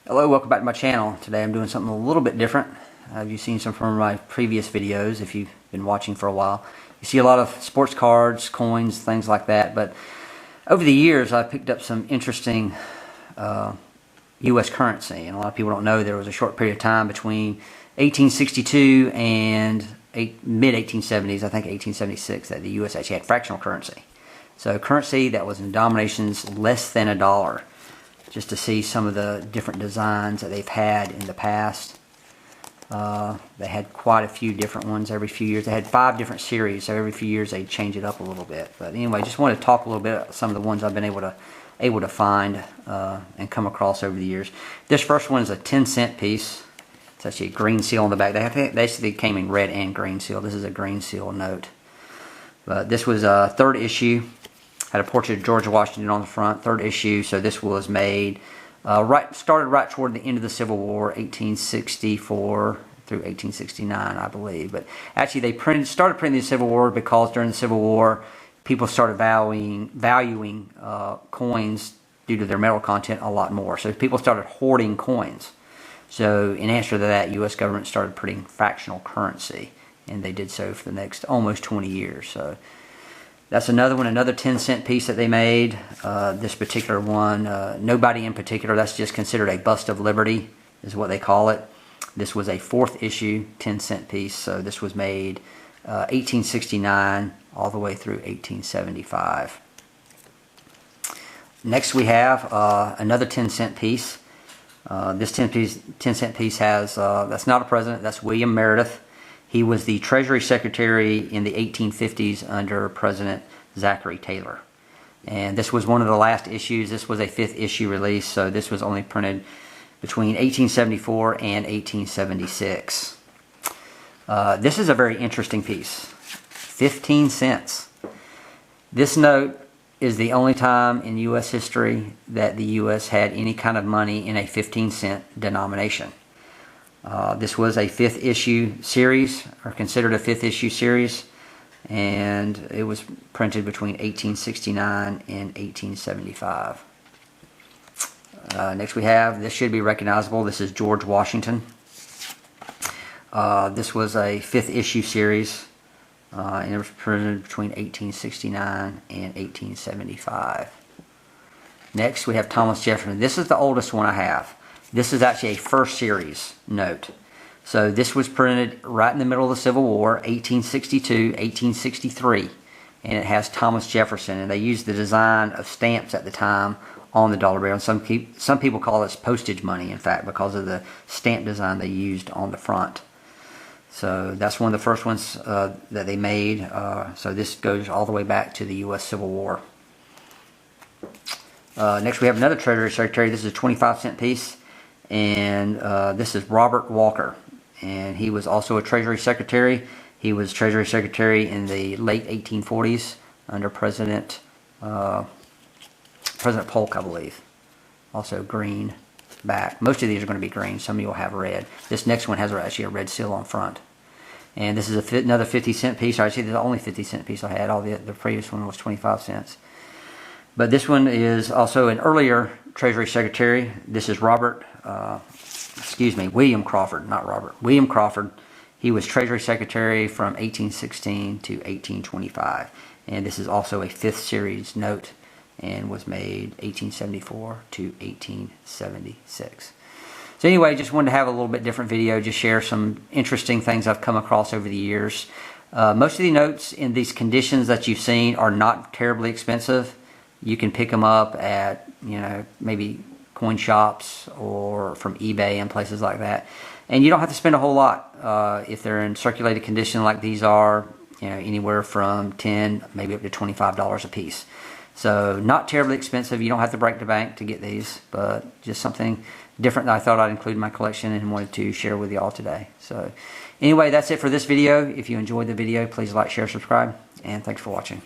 Hello, welcome back to my channel. Today I'm doing something a little bit different. You've seen some from my previous videos if you've been watching for a while. You see a lot of sports cards, coins, things like that, but over the years I've picked up some interesting US currency, and a lot of people don't know there was a short period of time between 1862 and mid-1870s, I think 1876, that the US actually had fractional currency. So currency that was in denominations less than $1. Just to see some of the different designs that they've had in the past. They had quite a few different ones every few years. They had 5 different series, so every few years they change it up a little bit. But anyway, just wanted to talk a little bit about some of the ones I've been able to find and come across over the years. This first one is a 10-cent piece. It's actually a green seal on the back. They basically came in red and green seal. This is a green seal note. But this was a 3rd issue. Had a portrait of George Washington on the front, 3rd issue. So this was made started right toward the end of the Civil War, 1864 through 1869, I believe. But actually, they started printing the Civil War because during the Civil War, people started valuing coins due to their metal content a lot more. So people started hoarding coins. So in answer to that, U.S. government started printing fractional currency, and they did so for the next almost 20 years. So that's another one, another 10-cent piece that they made. This particular one, nobody in particular, that's just considered a bust of liberty, is what they call it. This was a 4th issue 10-cent piece, so this was made 1869 all the way through 1875. Next we have another 10-cent piece. This 10-cent piece has, that's not a president, that's William Meredith. He was the Treasury Secretary in the 1850s under President Zachary Taylor. And this was one of the last issues. This was a 5th issue release, so this was only printed between 1874 and 1876. This is a very interesting piece. 15 cents. This note is the only time in U.S. history that the U.S. had any kind of money in a 15-cent denomination. This was a 5th issue series, or considered a 5th issue series, and it was printed between 1869 and 1875. Next we have, this should be recognizable, this is George Washington. This was a 5th issue series, and it was printed between 1869 and 1875. Next we have Thomas Jefferson. This is the oldest one I have. This is actually a 1st series note. So this was printed right in the middle of the Civil War, 1862, 1863. And it has Thomas Jefferson. And they used the design of stamps at the time on the dollar bill. And some people call this postage money, in fact, because of the stamp design they used on the front. So that's one of the first ones that they made. So this goes all the way back to the U.S. Civil War. Next we have another Treasury Secretary. This is a 25-cent piece. And this is Robert Walker, and he was also a Treasury Secretary. He was Treasury Secretary in the late 1840s under President Polk, I believe. Also green back. Most of these are going to be green. Some of you will have red. This next one has actually a red seal on front. And this is another 50-cent piece. Actually, the only 50-cent piece I had. All the previous one was 25 cents. But this one is also an earlier Treasury Secretary. This is William Crawford, not Robert. William Crawford. He was Treasury Secretary from 1816 to 1825. And this is also a 5th series note and was made 1874 to 1876. So anyway, just wanted to have a little bit different video, just share some interesting things I've come across over the years. Most of the notes in these conditions that you've seen are not terribly expensive. You can pick them up at, maybe coin shops or from eBay and places like that. And you don't have to spend a whole lot if they're in circulated condition like these are, anywhere from $10, maybe up to $25 a piece. So not terribly expensive. You don't have to break the bank to get these, but just something different that I thought I'd include in my collection and wanted to share with you all today. So anyway, that's it for this video. If you enjoyed the video, please like, share, subscribe, and thanks for watching.